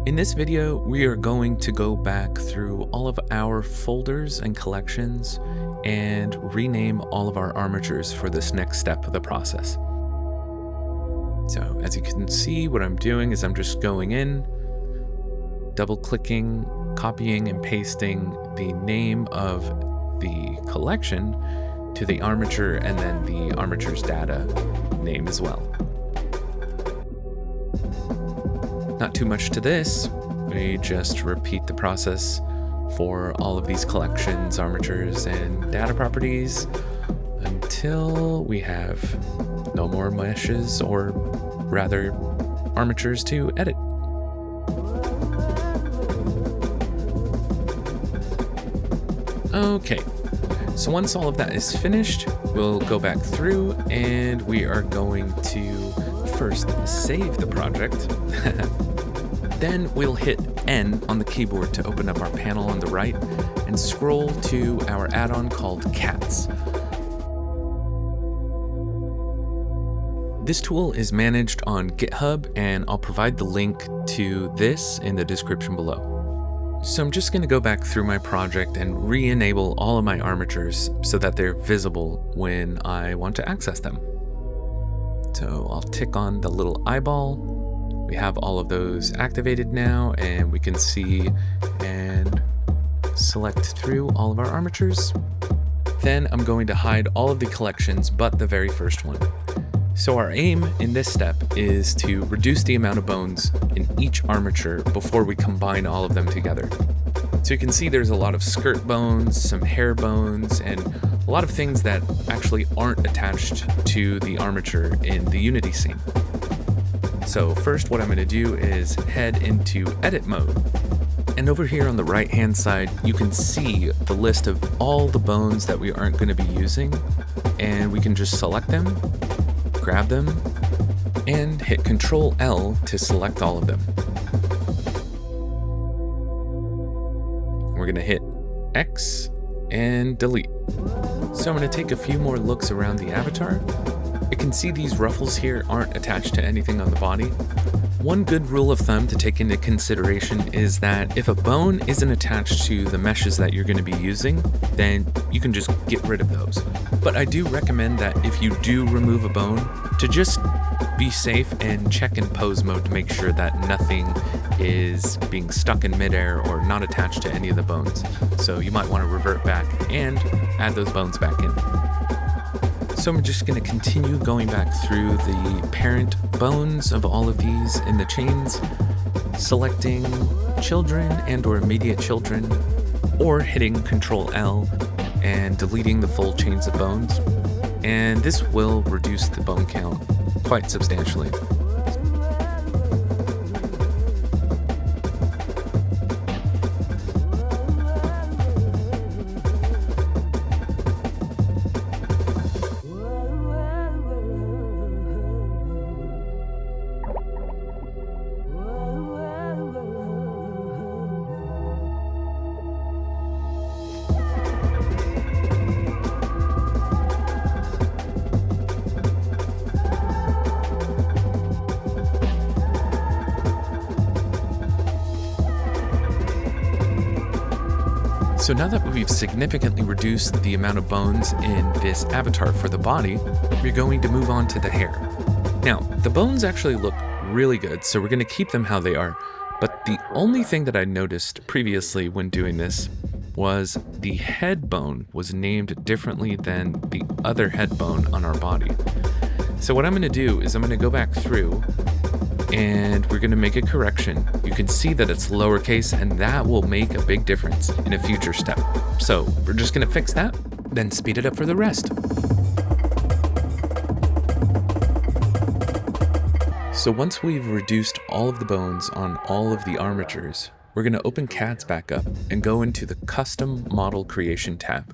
In this video, we are going to go back through all of our folders and collections and rename all of our armatures for this next step of the process. So as you can see, what I'm doing is I'm just going in, double clicking, copying and pasting the name of the collection to the armature and then the armature's data name as well. Not too much to this, we just repeat the process for all of these collections, armatures, and data properties until we have no more meshes, or rather armatures to edit. Okay, so once all of that is finished, we'll go back through and we are going to first save the project. Then we'll hit N on the keyboard to open up our panel on the right and scroll to our add-on called Cats. This tool is managed on GitHub, and I'll provide the link to this in the description below. So I'm just going to go back through my project and re-enable all of my armatures so that they're visible when I want to access them. So I'll tick on the little eyeball. We have all of those activated now, and we can see and select through all of our armatures. Then I'm going to hide all of the collections but the very first one. So our aim in this step is to reduce the amount of bones in each armature before we combine all of them together. So you can see there's a lot of skirt bones, some hair bones, and a lot of things that actually aren't attached to the armature in the Unity scene. So first what I'm going to do is head into edit mode. And over here on the right hand side, you can see the list of all the bones that we aren't going to be using, and we can just select them, grab them, and hit Control L to select all of them. We're going to hit X and delete. So I'm going to take a few more looks around the avatar. You can see these ruffles here aren't attached to anything on the body. One good rule of thumb to take into consideration is that if a bone isn't attached to the meshes that you're going to be using, then you can just get rid of those. But I do recommend that if you do remove a bone, to just be safe and check in pose mode to make sure that nothing is being stuck in midair or not attached to any of the bones. So you might want to revert back and add those bones back in. So I'm just going to continue going back through the parent bones of all of these in the chains, selecting children and or immediate children, or hitting Control L and deleting the full chains of bones. And this will reduce the bone count quite substantially. So now that we've significantly reduced the amount of bones in this avatar for the body, we're going to move on to the hair. Now, the bones actually look really good, so we're going to keep them how they are, but the only thing that I noticed previously when doing this was the head bone was named differently than the other head bone on our body. So what I'm going to do is I'm going to go back through and we're going to make a correction. You can see that it's lowercase, and that will make a big difference in a future step. So we're just going to fix that, then speed it up for the rest. So once we've reduced all of the bones on all of the armatures, we're going to open Cats back up and go into the Custom Model Creation tab.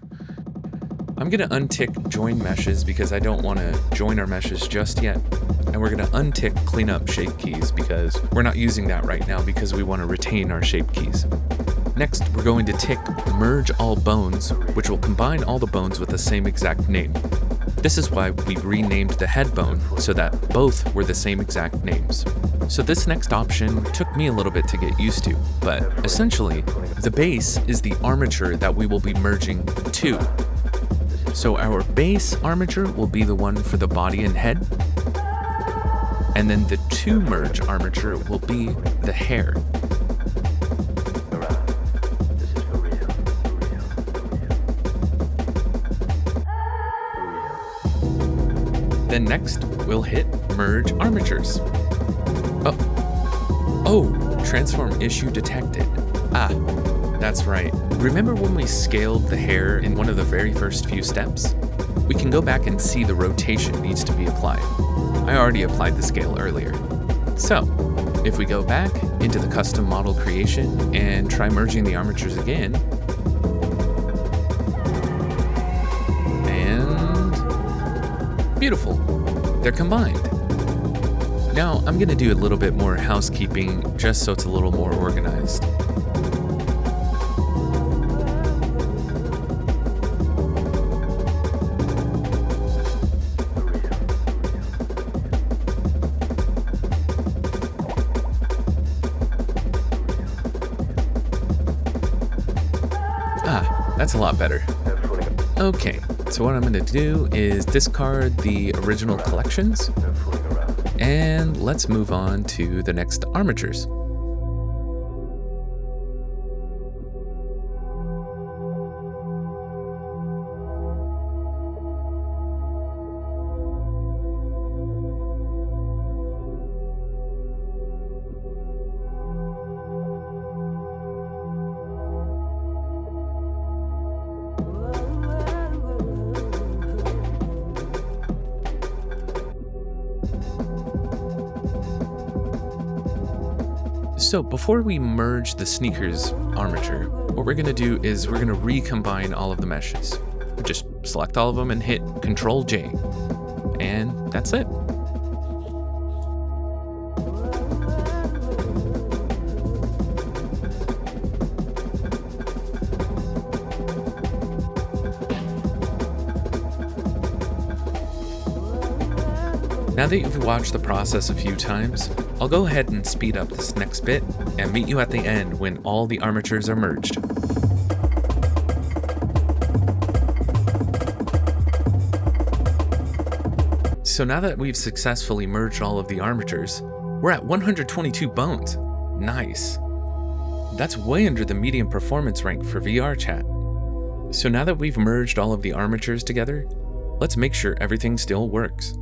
I'm going to untick Join Meshes because I don't want to join our meshes just yet. And we're going to untick Clean Up Shape Keys because we're not using that right now because we want to retain our shape keys. Next, we're going to tick Merge All Bones, which will combine all the bones with the same exact name. This is why we renamed the head bone so that both were the same exact names. So this next option took me a little bit to get used to, but essentially, the base is the armature that we will be merging to. So our base armature will be the one for the body and head, and then the to merge armature will be the hair. Then next, we'll hit merge armatures. Oh, transform issue detected. Ah, that's right. Remember when we scaled the hair in one of the very first few steps? We can go back and see the rotation needs to be applied. I already applied the scale earlier. So, if we go back into the custom model creation and try merging the armatures again, and beautiful, they're combined. Now, I'm gonna do a little bit more housekeeping just so it's a little more organized. That's a lot better. Okay, so what I'm going to do is discard the original collections, and let's move on to the next armatures. So before we merge the sneakers armature, what we're gonna do is we're gonna recombine all of the meshes. Just select all of them and hit Ctrl J. And that's it. Now that you've watched the process a few times, I'll go ahead and speed up this next bit and meet you at the end when all the armatures are merged. So now that we've successfully merged all of the armatures, we're at 122 bones. Nice. That's way under the medium performance rank for VR chat. So now that we've merged all of the armatures together, let's make sure everything still works.